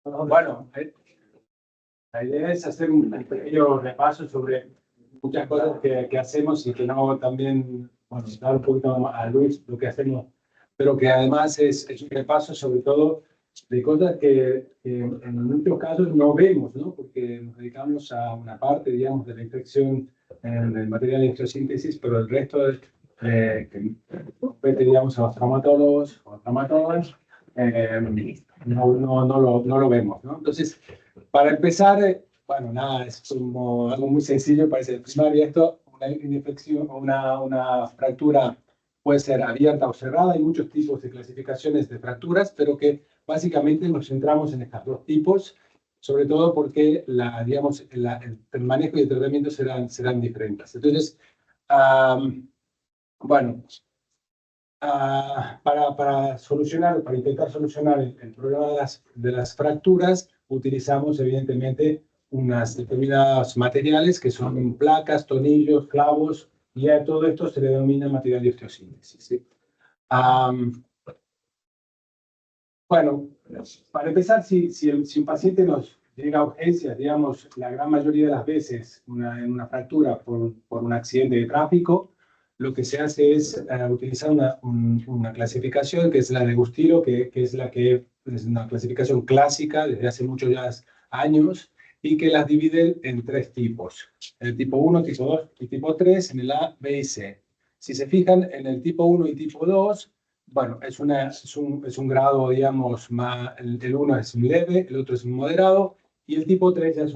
Bueno, la idea es hacer un pequeño repaso sobre muchas cosas que hacemos y que no también, bueno, dar un poquito más a luz lo que hacemos, pero que además es un repaso sobre todo de cosas que en muchos casos no vemos, ¿no? Porque nos dedicamos a una parte, digamos, de la infección en el material de histosíntesis, pero el resto que compete, digamos, a los traumatólogos o traumatólogas, no lo vemos, ¿no? Entonces, para empezar, bueno, nada, es como algo muy sencillo, parece primaria esto, una infección o una fractura puede ser abierta o cerrada, hay muchos tipos de clasificaciones de fracturas, pero que básicamente nos centramos en estos dos tipos, sobre todo porque digamos, el manejo y el tratamiento serán diferentes. Entonces, bueno, para intentar solucionar el problema de las fracturas, utilizamos evidentemente unos determinados materiales que son placas, tornillos, clavos, y a todo esto se le denomina material de osteosíntesis, ¿sí? Bueno, para empezar, si un paciente nos llega a urgencias, digamos, la gran mayoría de las veces en una fractura por un accidente de tráfico, lo que se hace es utilizar una clasificación que es la de Gustilo, que es es una clasificación clásica desde hace muchos años y que las divide en tres tipos: el tipo 1, tipo 2 y tipo 3 en el A, B y C. Si se fijan en el tipo 1 y tipo 2, bueno, es un grado, digamos, más, el uno es leve, el otro es moderado, y el tipo 3 ya es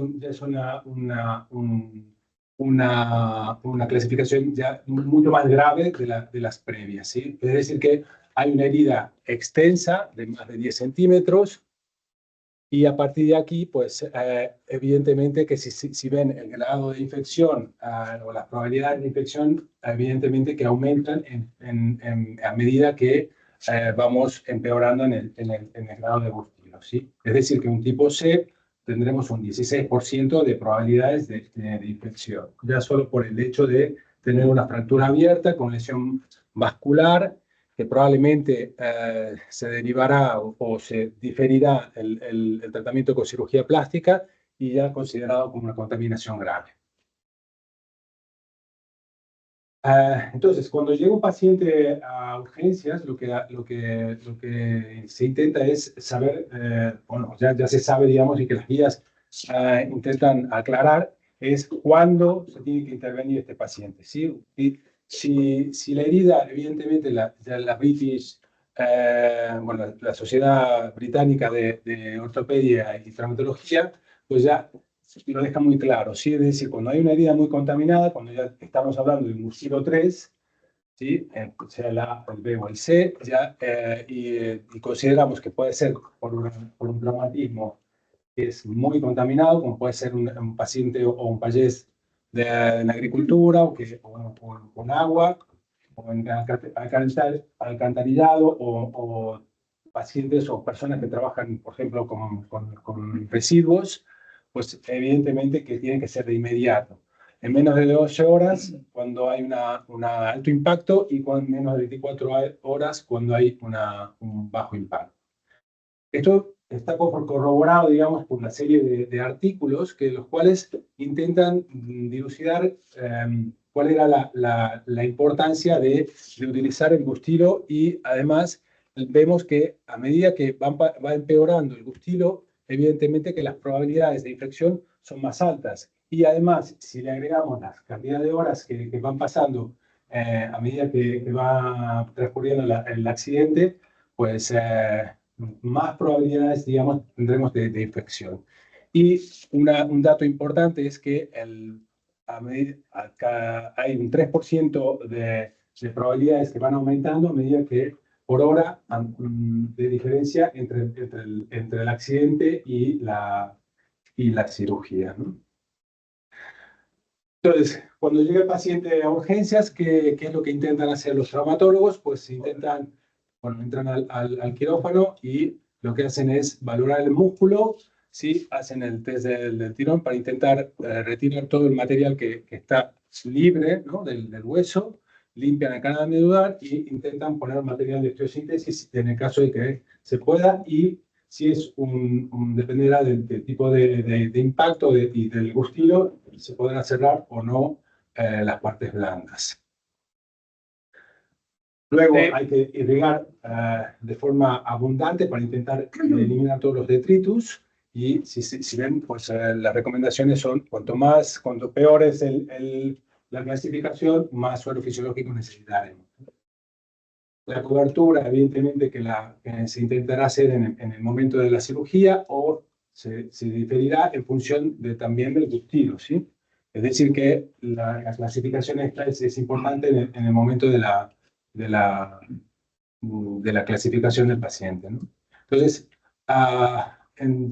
una clasificación ya mucho más grave de las previas, ¿sí? Es decir, que hay una herida extensa de más de 10 centímetros, y a partir de aquí, pues evidentemente que si ven el grado de infección o las probabilidades de infección, evidentemente que aumentan a medida que vamos empeorando en el grado de Gustilo, ¿sí? Es decir, que un tipo C tendremos un 16% de probabilidades de infección, ya solo por el hecho de tener una fractura abierta con lesión vascular, que probablemente se derivará o se diferirá el tratamiento con cirugía plástica y ya considerado como una contaminación grave. Entonces, cuando llega un paciente a urgencias, lo que se intenta es saber, bueno, ya se sabe, digamos, y que las guías intentan aclarar, es cuándo se tiene que intervenir este paciente, ¿sí? Y si la herida, evidentemente, la British, bueno, la Sociedad Británica de Ortopedia y Traumatología, pues ya lo deja muy claro, ¿sí? Es decir, cuando hay una herida muy contaminada, cuando ya estamos hablando de un Gustilo 3, ¿sí? Sea el A, el B o el C, ya, y consideramos que puede ser por un traumatismo que es muy contaminado, como puede ser un paciente o un payés en agricultura, o con agua, o en alcantarillado, o pacientes o personas que trabajan, por ejemplo, con residuos, pues evidentemente que tiene que ser de inmediato. En menos de 12 horas, cuando hay un alto impacto, y en menos de 24 horas, cuando hay un bajo impacto. Esto está corroborado, digamos, por una serie de artículos los cuales intentan dilucidar cuál era la importancia de utilizar el Gustilo, y además vemos que a medida que va empeorando el Gustilo, evidentemente que las probabilidades de infección son más altas. Y además, si le agregamos las cantidades de horas que van pasando a medida que va transcurriendo el accidente, pues más probabilidades, digamos, tendremos de infección. Y un dato importante es que hay un 3% de probabilidades que van aumentando a medida que por hora de diferencia entre el accidente y la cirugía, ¿no? Entonces, cuando llega el paciente a urgencias, ¿qué es lo que intentan hacer los traumatólogos? Pues entran al quirófano, y lo que hacen es valorar el músculo, ¿sí? Hacen el test del tirón para intentar retirar todo el material que está libre, ¿no? del hueso, limpian el canal medular y intentan poner material de osteosíntesis en el caso de que se pueda, y Si es dependerá del tipo de impacto y del gustilo, se podrán cerrar o no las partes blandas. Luego hay que irrigar de forma abundante para intentar eliminar todos los detritus. Y si ven, pues las recomendaciones son cuanto peor es la clasificación, más suelo fisiológico necesitaremos. La cobertura, evidentemente, que se intentará hacer en el momento de la cirugía o se diferirá en función también del gustilo, ¿sí? Es decir, que la clasificación esta es importante en el momento de la clasificación del paciente, ¿no? Entonces,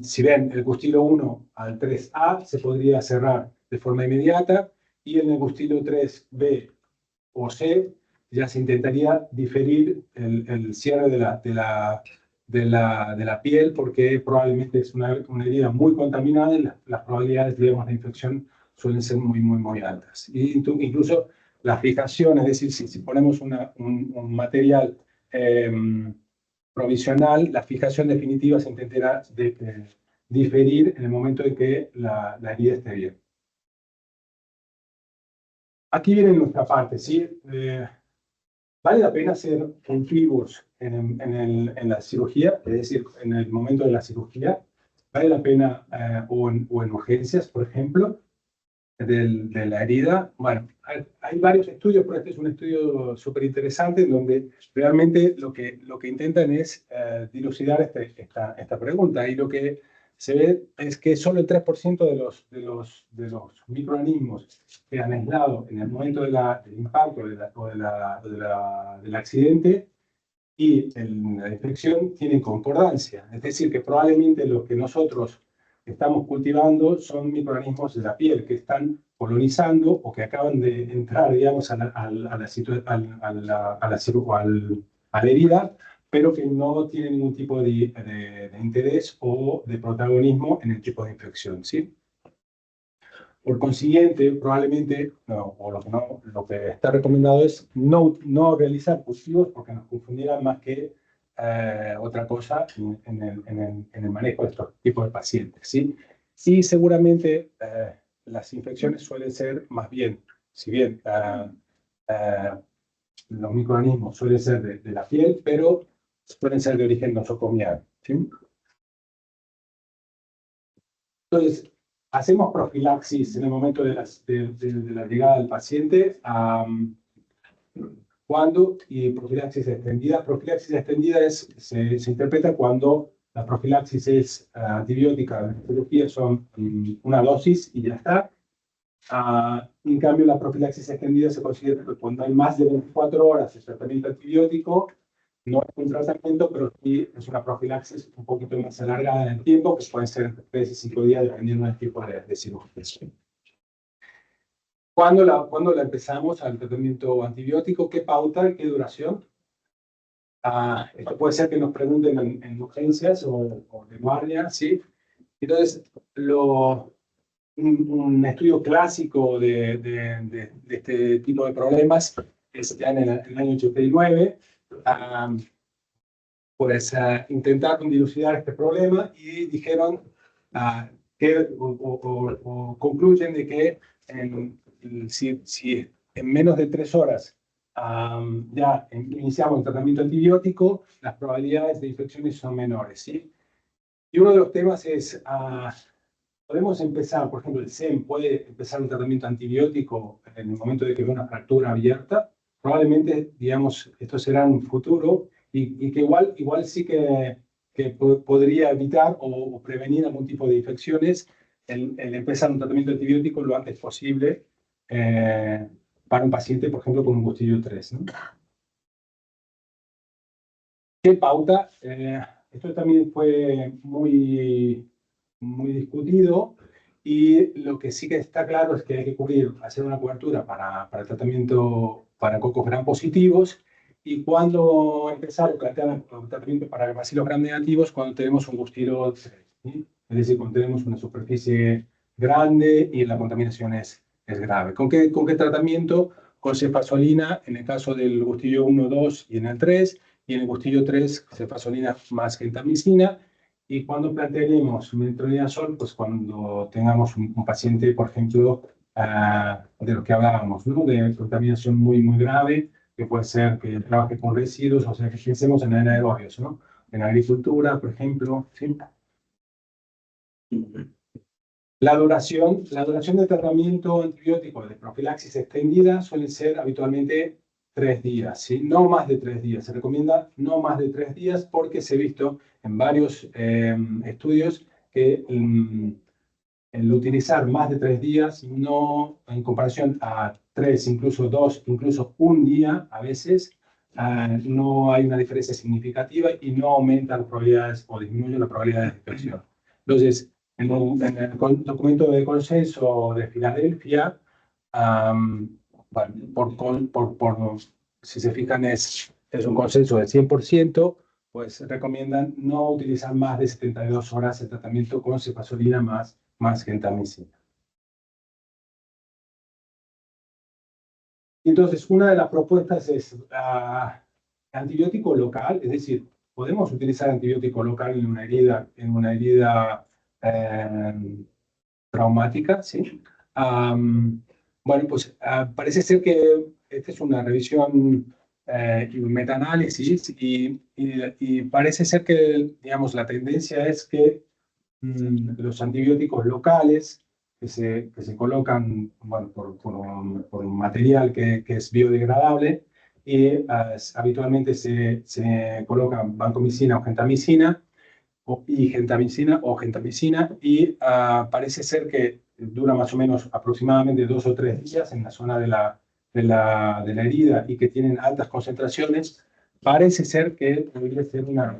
si ven el gustilo 1 al 3A, se podría cerrar de forma inmediata, y en el gustilo 3B o C ya se intentaría diferir el cierre de la piel, porque probablemente es una herida muy contaminada y las probabilidades, digamos, de infección suelen ser muy altas. Y incluso la fijación, es decir, si ponemos un material provisional, la fijación definitiva se intentará diferir en el momento en que la herida esté bien. Aquí viene nuestra parte, ¿sí? ¿Vale la pena hacer cultivos en la cirugía? Es decir, en el momento de la cirugía, ¿vale la pena, o en urgencias, por ejemplo, de la herida? Bueno, hay varios estudios, pero este es un estudio súper interesante, donde realmente lo que intentan es dilucidar esta pregunta, y lo que se ve es que solo el 3% de los microorganismos que han aislado en el momento del impacto del accidente y la infección tienen concordancia. Es decir, que probablemente lo que nosotros estamos cultivando son microorganismos de la piel que están colonizando o que acaban de entrar, digamos, a la herida, pero que no tienen ningún tipo de interés o de protagonismo en el tipo de infección, ¿sí? Por consiguiente, probablemente, lo que está recomendado es no realizar cultivos, porque nos confundirán más que otra cosa en el manejo de estos tipos de pacientes, ¿sí? Y seguramente las infecciones suelen ser más bien, si bien los microorganismos suelen ser de la piel, pero suelen ser de origen nosocomial, ¿sí? Entonces, hacemos profilaxis en el momento de la llegada del paciente. ¿Cuándo? Y profilaxis extendida. Profilaxis extendida se interpreta cuando la profilaxis es antibiótica, la cirugía son una dosis y ya está. En cambio, la profilaxis extendida se considera que cuando hay más de 24 horas de tratamiento antibiótico, no es un tratamiento, pero sí es una profilaxis un poquito más alargada en el tiempo, que pueden ser entre 3 y 5 días, dependiendo del tipo de cirugía. ¿Cuándo la empezamos al tratamiento antibiótico? ¿Qué pauta? ¿Qué duración? Esto puede ser que nos pregunten en urgencias o de guardia, ¿sí? Entonces, un estudio clásico de este tipo de problemas es ya en el año 89. Pues intentaron dilucidar este problema y dijeron concluyen de que si en menos de 3 horas ya iniciamos el tratamiento antibiótico, las probabilidades de infecciones son menores, ¿sí? Y uno de los temas es, podemos empezar, por ejemplo, el SEM puede empezar un tratamiento antibiótico en el momento de que ve una fractura abierta. Probablemente, digamos, esto será en un futuro, y que igual sí que podría evitar o prevenir algún tipo de infecciones el empezar un tratamiento antibiótico lo antes posible para un paciente, por ejemplo, con un gustilo 3, ¿no? ¿Qué pauta? Esto también fue muy discutido, y lo que sí que está claro es que hay que hacer una cobertura para el tratamiento para cocos gram positivos, y cuando empezar un tratamiento para bacilos gram negativos, cuando tenemos un gustilo 3, ¿sí? Es decir, cuando tenemos una superficie grande y la contaminación es grave. ¿Con qué tratamiento? Con cefazolina en el caso del gustillo 1, 2 y en el 3, y en el gustillo 3, cefazolina más gentamicina, Y cuando plantearemos metronidazol, pues cuando tengamos un paciente, por ejemplo, de lo que hablábamos, ¿no? De contaminación muy grave, que puede ser que trabaje con residuos, o sea, que pensemos en anaerobios, ¿no? En agricultura, por ejemplo, ¿sí? La duración de tratamiento antibiótico de profilaxis extendida suele ser habitualmente 3 días, ¿sí? No más de 3 días. Se recomienda no más de 3 días porque se ha visto en varios estudios que el utilizar más de 3 días, no, en comparación a 3, incluso 2, incluso un día, a veces, no hay una diferencia significativa y no aumenta las probabilidades o disminuye las probabilidades de infección. Entonces, en el documento de consenso de Filadelfia, bueno, si se fijan, es un consenso del 100%, pues recomiendan no utilizar más de 72 horas de tratamiento con cefazolina más gentamicina. Entonces, una de las propuestas es antibiótico local, es decir, podemos utilizar antibiótico local en una herida traumática, ¿sí? Bueno, pues parece ser que esta es una revisión y un metaanálisis y parece ser que, digamos, la tendencia es que los antibióticos locales que se colocan, bueno, por un material que es biodegradable y habitualmente se colocan vancomicina o gentamicina y parece ser que dura más o menos aproximadamente 2 o 3 días en la zona de la herida y que tienen altas concentraciones. Parece ser que podría ser una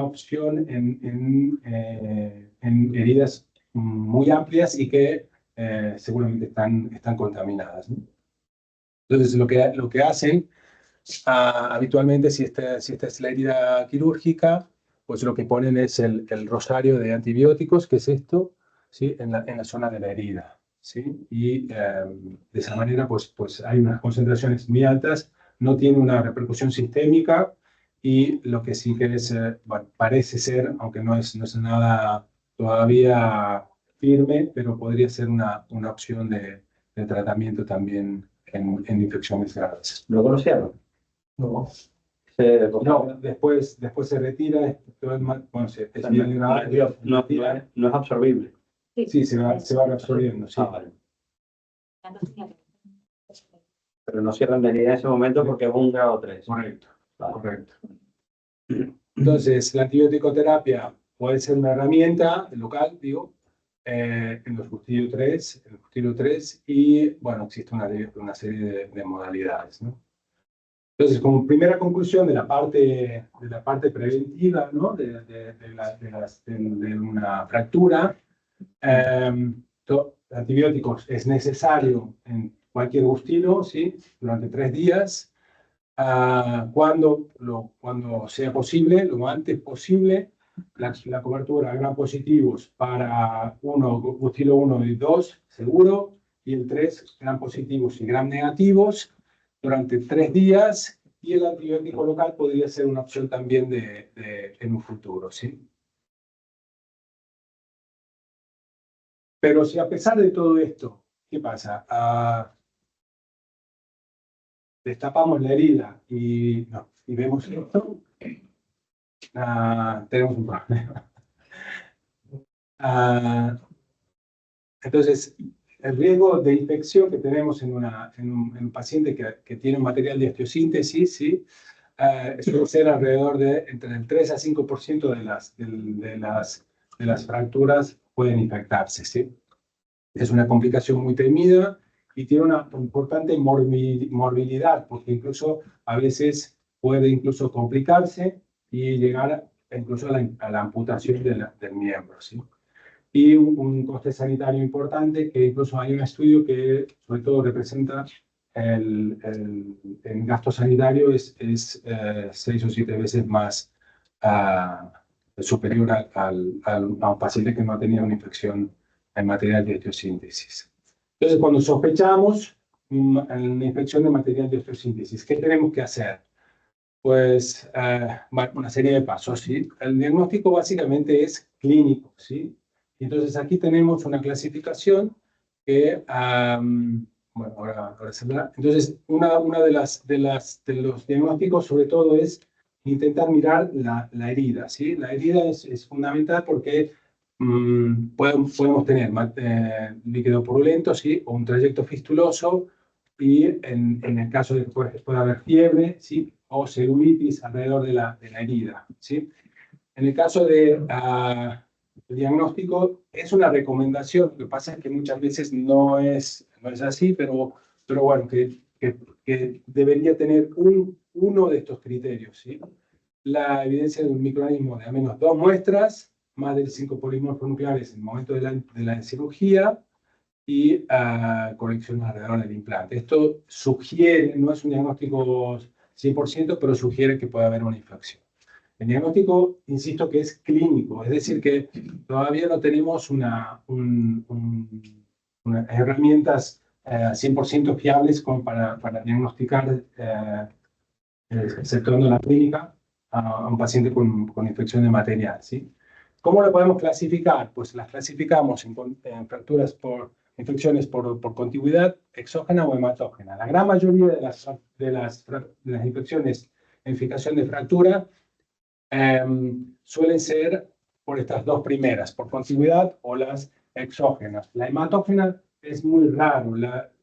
opción en heridas muy amplias y que seguramente están contaminadas, ¿no? Entonces, lo que hacen habitualmente, si esta es la herida quirúrgica, pues lo que ponen es el rosario de antibióticos, que es esto, ¿sí? En la zona de la herida, ¿sí? Y de esa manera, pues hay unas concentraciones muy altas, no tiene una repercusión sistémica y lo que sí que es, bueno, parece ser, aunque no es nada todavía firme, pero podría ser una opción de tratamiento también en infecciones graves. ¿Lo conocieron? No. No, Después se retira, bueno, es bien no, grave, no es absorbible. sí, se va reabsorbiendo, sí. Vale. Pero no cierran la herida en ese momento porque es un grado 3. Correcto, Vale. correcto. Entonces, la antibiótico terapia puede ser una herramienta local, digo, en los Custodios 3, y, bueno, existe una serie de modalidades, ¿no? Entonces, como primera conclusión de la parte preventiva, ¿no? de una fractura, antibióticos es necesario en cualquier gustilo, ¿sí? Durante 3 días, cuando sea posible, lo antes posible. La cobertura gram positivos para gustilo 1 y 2, seguro, y el 3, gram positivos y gram negativos durante 3 días, y el antibiótico local podría ser una opción también en un futuro, ¿sí? Pero si a pesar de todo esto, ¿qué pasa? Destapamos la herida y vemos esto, tenemos un problema. Entonces, el riesgo de infección que tenemos en un paciente que tiene un material de osteosíntesis, ¿sí? Suele ser alrededor de entre el 3 a 5% de las fracturas pueden infectarse, ¿sí? Es una complicación muy temida y tiene una importante morbilidad, porque incluso a veces puede incluso complicarse y llegar incluso a la amputación del miembro, ¿sí? Y un coste sanitario importante, que incluso hay un estudio que sobre todo representa el gasto sanitario es 6 o 7 veces más superior a un paciente que no ha tenido una infección en material de osteosíntesis. Entonces, cuando sospechamos una infección de material de osteosíntesis, ¿qué tenemos que hacer? Pues una serie de pasos, ¿sí? El diagnóstico básicamente es clínico, ¿sí? Entonces aquí tenemos una clasificación que, bueno, ahora se verá. Entonces, una de los diagnósticos sobre todo es intentar mirar la herida, ¿sí? La herida es fundamental porque podemos tener líquido purulento, ¿sí? O un trayecto fistuloso, y en el caso de que pueda haber fiebre, ¿sí? O celulitis alrededor de la herida, ¿sí? En el caso de el diagnóstico, es una recomendación. Lo que pasa es que muchas veces no es así, pero bueno, que debería tener uno de estos criterios, ¿sí? La evidencia de un microorganismo de al menos 2 muestras, más de 5 polimorfos nucleares en el momento de la cirugía, y corrección alrededor del implante. Esto sugiere, no es un diagnóstico 100%, pero sugiere que puede haber una infección. El diagnóstico, insisto, que es clínico, es decir, que todavía no tenemos unas herramientas 100% fiables como para diagnosticar, exceptuando la clínica, a un paciente con infección de material, ¿sí? ¿Cómo lo podemos clasificar? Pues las clasificamos en fracturas infecciones por contigüidad, exógena o hematógena. La gran mayoría de las infecciones en fijación de fractura suelen ser por estas dos primeras, por contigüidad o las exógenas. La hematógena es muy raro,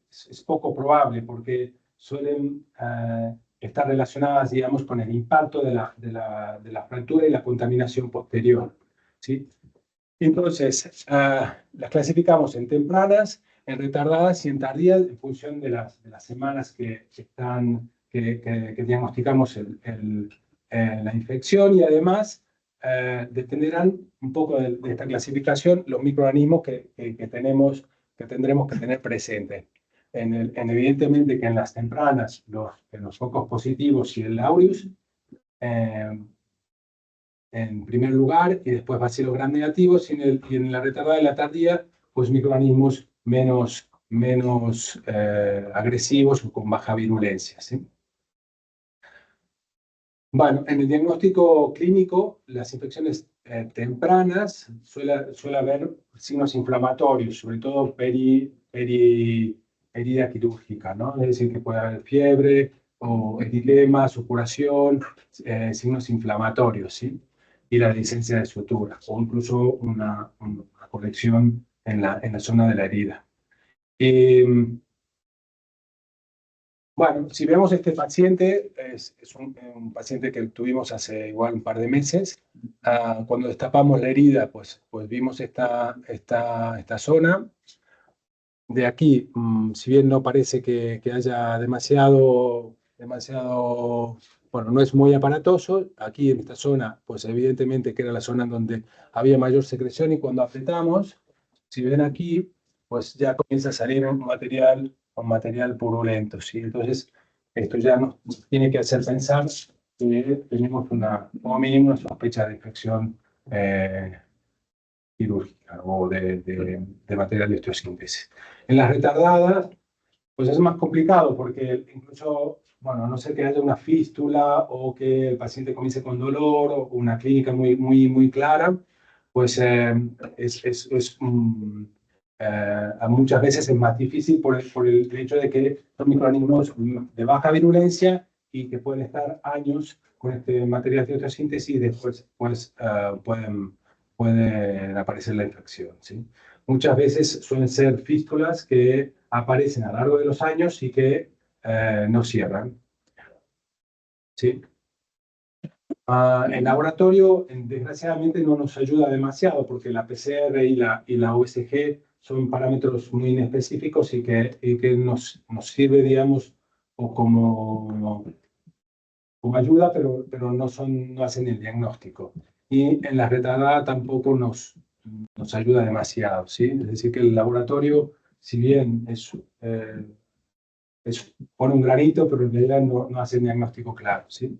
es poco probable porque suelen estar relacionadas, digamos, con el impacto de la fractura y la contaminación posterior, ¿sí? Entonces, las clasificamos en tempranas, en retardadas y en tardías en función de las semanas que diagnosticamos la infección, y además dependerán un poco de esta clasificación los microorganismos que tendremos que tener presentes. Evidentemente que en las tempranas, los focos positivos y el aureus, en primer lugar, y después bacilos gram negativos, y en la retardada y la tardía, pues microorganismos menos agresivos o con baja virulencia, ¿sí? Bueno, en el diagnóstico clínico, las infecciones tempranas suele haber signos inflamatorios, sobre todo herida quirúrgica, ¿no? Es decir, que puede haber fiebre o edema, supuración, signos inflamatorios, ¿sí? Y la licencia de sutura, o incluso una corrección en la zona de la herida. Bueno, si vemos este paciente, es un paciente que tuvimos hace igual un par de meses. Cuando destapamos la herida, pues vimos esta zona. De aquí, si bien no parece que haya demasiado, bueno, no es muy aparatoso. Aquí en esta zona, pues evidentemente que era la zona en donde había mayor secreción, y cuando apretamos, si ven aquí, pues ya comienza a salir un material purulento, ¿sí? Entonces, esto ya nos tiene que hacer pensar que tenemos como mínimo una sospecha de infección quirúrgica o de material de osteosíntesis. En las retardadas, pues es más complicado porque incluso, bueno, a no ser que haya una fístula o que el paciente comience con dolor o una clínica muy clara, pues muchas veces es más difícil por el hecho de que son microorganismos de baja virulencia y que pueden estar años con este material de osteosíntesis y después puede aparecer la infección, ¿sí? Muchas veces suelen ser fístulas que aparecen a lo largo de los años y que no cierran, ¿sí? El laboratorio, desgraciadamente, no nos ayuda demasiado porque la PCR y la USG son parámetros muy inespecíficos y que nos sirve, digamos, o como ayuda, pero no hacen el diagnóstico. Y en la retardada tampoco nos ayuda demasiado, ¿sí? Es decir, que el laboratorio, si bien pone un granito, pero en realidad no hace el diagnóstico claro, ¿sí?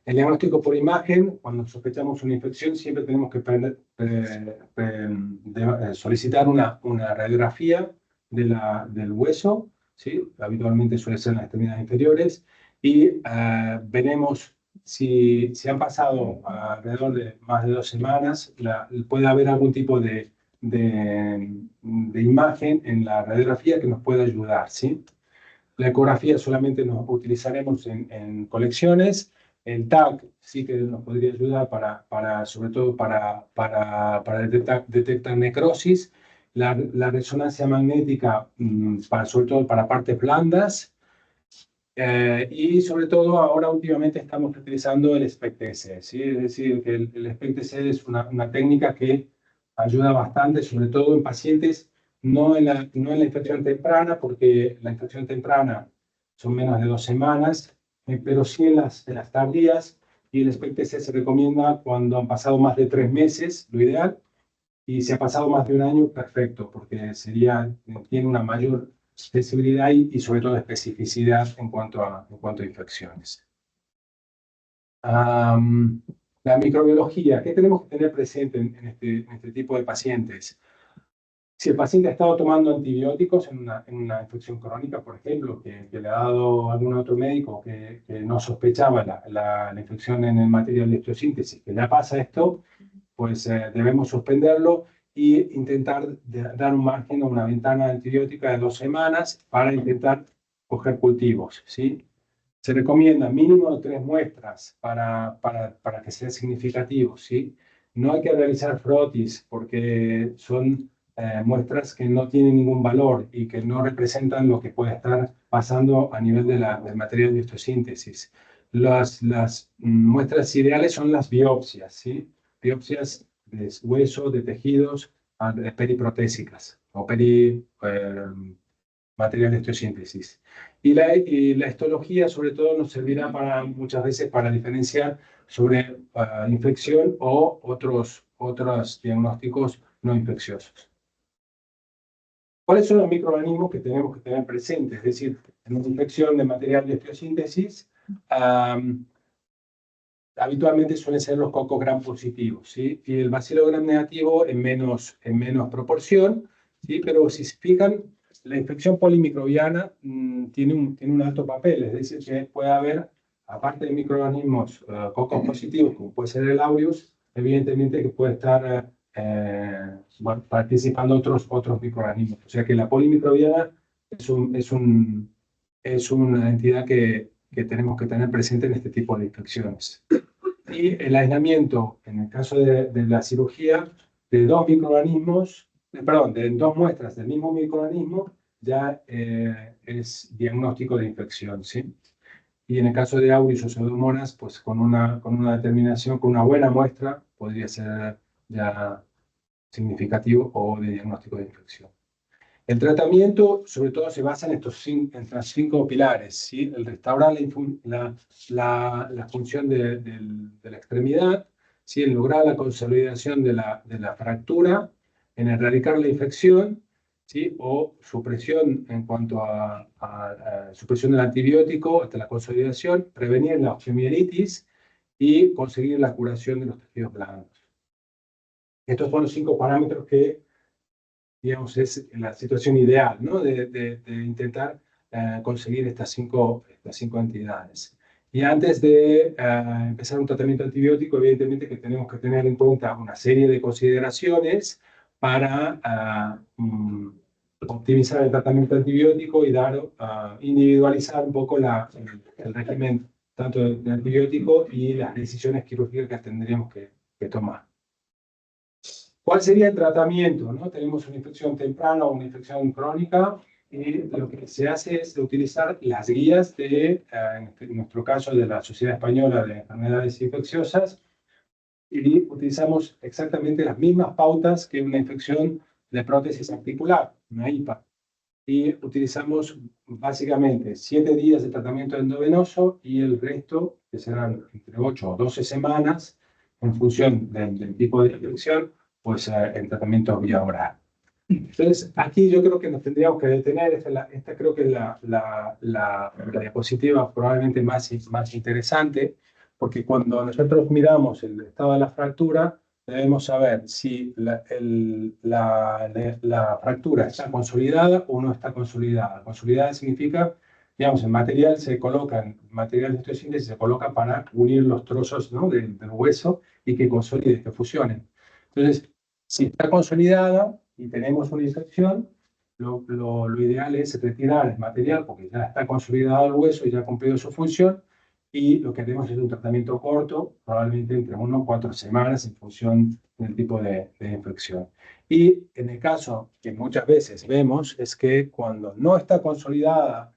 El diagnóstico por imagen, cuando sospechamos una infección, siempre tenemos que solicitar una radiografía del hueso, ¿sí? Habitualmente suele ser en las extremidades inferiores, y veremos si han pasado alrededor de más de 2 semanas, puede haber algún tipo de imagen en la radiografía que nos pueda ayudar, ¿sí? La ecografía solamente nos utilizaremos en colecciones. El TAC sí que nos podría ayudar sobre todo para detectar necrosis. La resonancia magnética, sobre todo para partes blandas. Y sobre todo ahora últimamente estamos utilizando el SPECT-S, ¿sí? Es decir, que el SPECT-S es una técnica que ayuda bastante, sobre todo en pacientes no en la infección temprana, porque la infección temprana son menos de 2 semanas, pero sí en las tardías, y el SPECT-S se recomienda cuando han pasado más de 3 meses, lo ideal, y si ha pasado más de 1 año, perfecto, porque tiene una mayor sensibilidad y sobre todo especificidad en cuanto a infecciones. La microbiología, ¿qué tenemos que tener presente en este tipo de pacientes? Si el paciente ha estado tomando antibióticos en una infección crónica, por ejemplo, que le ha dado algún otro médico que no sospechaba la infección en el material de osteosíntesis, que ya pasa esto, pues debemos suspenderlo e intentar dar un margen o una ventana antibiótica de 2 semanas para intentar coger cultivos, ¿sí? Se recomienda mínimo de 3 muestras para que sea significativo, ¿sí? No hay que realizar frotis porque son muestras que no tienen ningún valor y que no representan lo que puede estar pasando a nivel del material de osteosíntesis. Las muestras ideales son las biopsias, ¿sí? Biopsias de hueso, de tejidos, periprotésicas o material de osteosíntesis. Y la histología, sobre todo, nos servirá muchas veces para diferenciar sobre infección o otros diagnósticos no infecciosos. ¿Cuáles son los microorganismos que tenemos que tener presentes? Es decir, en una infección de material de osteosíntesis, habitualmente suelen ser los cocos gram positivos, ¿sí? Y el bacilo gram negativo en menos proporción, ¿sí? Pero si se fijan, la infección polimicrobiana tiene un alto papel, es decir, que puede haber, aparte de microorganismos cocos positivos, como puede ser el aureus, evidentemente que puede estar participando otros microorganismos. O sea que la polimicrobiana es una entidad que tenemos que tener presente en este tipo de infecciones. Y el aislamiento, en el caso de la cirugía, de 2 microorganismos, de 2 muestras del mismo microorganismo, ya es diagnóstico de infección, ¿sí? Y en el caso de aureus o pseudomonas, pues con una determinación, con una buena muestra, podría ser ya significativo o de diagnóstico de infección. El tratamiento, sobre todo, se basa en estos 5 pilares, ¿sí? El restaurar la función de la extremidad, ¿sí? El lograr la consolidación de la fractura, en erradicar la infección, ¿sí? O supresión en cuanto a supresión del antibiótico hasta la consolidación, prevenir la osteomielitis y conseguir la curación de los tejidos blandos. Estos son los 5 parámetros que, digamos, es la situación ideal, ¿no? de intentar conseguir estas cinco entidades. Y antes de empezar un tratamiento antibiótico, evidentemente que tenemos que tener en cuenta una serie de consideraciones para optimizar el tratamiento antibiótico y individualizar un poco el régimen tanto de antibiótico y las decisiones quirúrgicas que tendríamos que tomar. ¿Cuál sería el tratamiento? ¿No? Tenemos una infección temprana o una infección crónica y lo que se hace es utilizar las guías en nuestro caso, de la Sociedad Española de Enfermedades Infecciosas, y utilizamos exactamente las mismas pautas que una infección de prótesis articular, una IPA. Y utilizamos básicamente 7 días de tratamiento endovenoso y el resto, que serán entre 8 o 12 semanas, en función del tipo de infección, pues el tratamiento vía oral. Entonces, aquí yo creo que nos tendríamos que detener. Esta creo que es la diapositiva probablemente más interesante, porque cuando nosotros miramos el estado de la fractura, debemos saber si la fractura está consolidada o no está consolidada. Consolidada significa digamos, el material el material de osteosíntesis se coloca para unir los trozos, ¿no?, del hueso y que consolide, que fusionen. Entonces, si está consolidada y tenemos una infección, lo ideal es retirar el material porque ya está consolidado el hueso y ya ha cumplido su función, y lo que haremos es un tratamiento corto, probablemente entre 1 o 4 semanas en función del tipo de infección. Y en el caso que muchas veces vemos es que cuando no está consolidada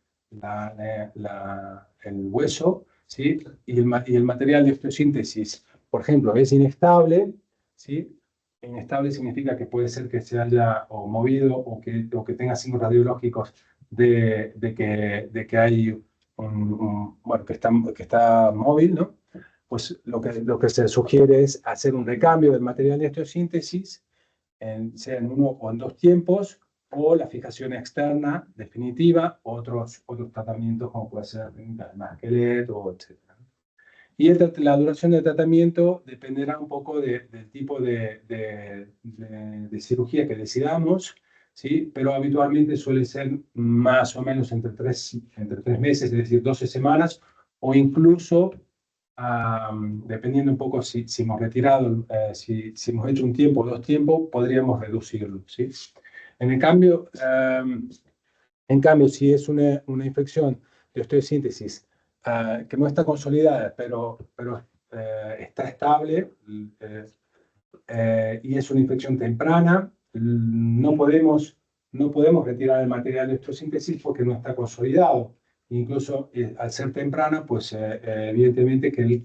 el hueso, ¿sí?, y el material de osteosíntesis, por ejemplo, es inestable, ¿sí? Inestable significa que puede ser que se haya o movido o que tenga signos radiológicos de que hay bueno, que está móvil, ¿no? Pues lo que se sugiere es hacer un recambio del material de osteosíntesis, sea en 1 o en 2 tiempos, o la fijación externa definitiva, otros tratamientos como puede ser técnicas de más esqueleto, etc. Y la duración del tratamiento dependerá un poco del tipo de cirugía que decidamos, ¿sí? Pero habitualmente suele ser más o menos entre 3 meses, es decir, 12 semanas, o incluso, dependiendo un poco si hemos retirado, si hemos hecho un tiempo o 2 tiempos, podríamos reducirlo, ¿sí? En cambio, si es una infección de osteosíntesis que no está consolidada, pero está estable, y es una infección temprana, no podemos retirar el material de osteosíntesis porque no está consolidado. Incluso al ser temprana, pues evidentemente que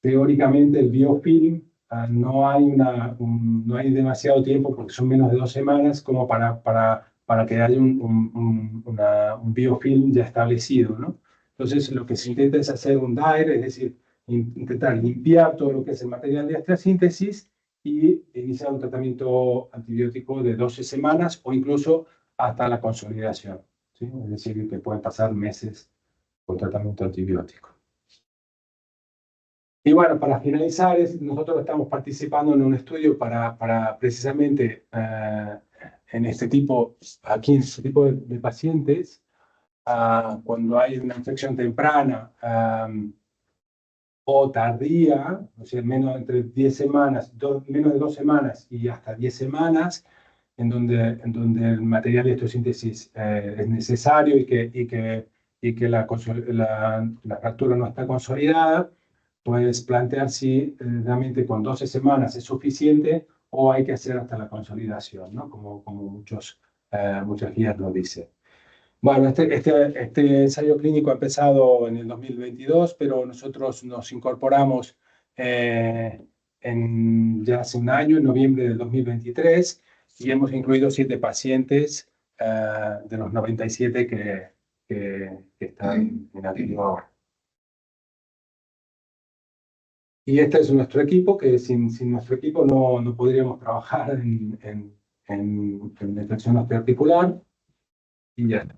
teóricamente el biofilm, no hay demasiado tiempo porque son menos de 2 semanas como para que haya un biofilm ya establecido, ¿no? Entonces lo que se intenta es hacer un DAIR, es decir, intentar limpiar todo lo que es el material de osteosíntesis y iniciar un tratamiento antibiótico de 12 semanas o incluso hasta la consolidación, ¿sí? Es decir, que pueden pasar meses con tratamiento antibiótico. Y bueno, para finalizar, nosotros estamos participando en un estudio para precisamente aquí en este tipo de pacientes, cuando hay una infección temprana o tardía, o sea, entre 10 semanas, menos de 2 semanas y hasta 10 semanas, en donde el material de osteosíntesis es necesario y que la fractura no está consolidada, puedes plantear si realmente con 12 semanas es suficiente o hay que hacer hasta la consolidación, ¿no? Como muchas guías lo dicen. Bueno, este ensayo clínico ha empezado en el 2022, pero nosotros nos incorporamos ya hace un año, en noviembre del 2023, y hemos incluido 7 pacientes de los 97 que están en activo ahora. Y este es nuestro equipo, que sin nuestro equipo no podríamos trabajar en la infección osteoarticular. Y ya está.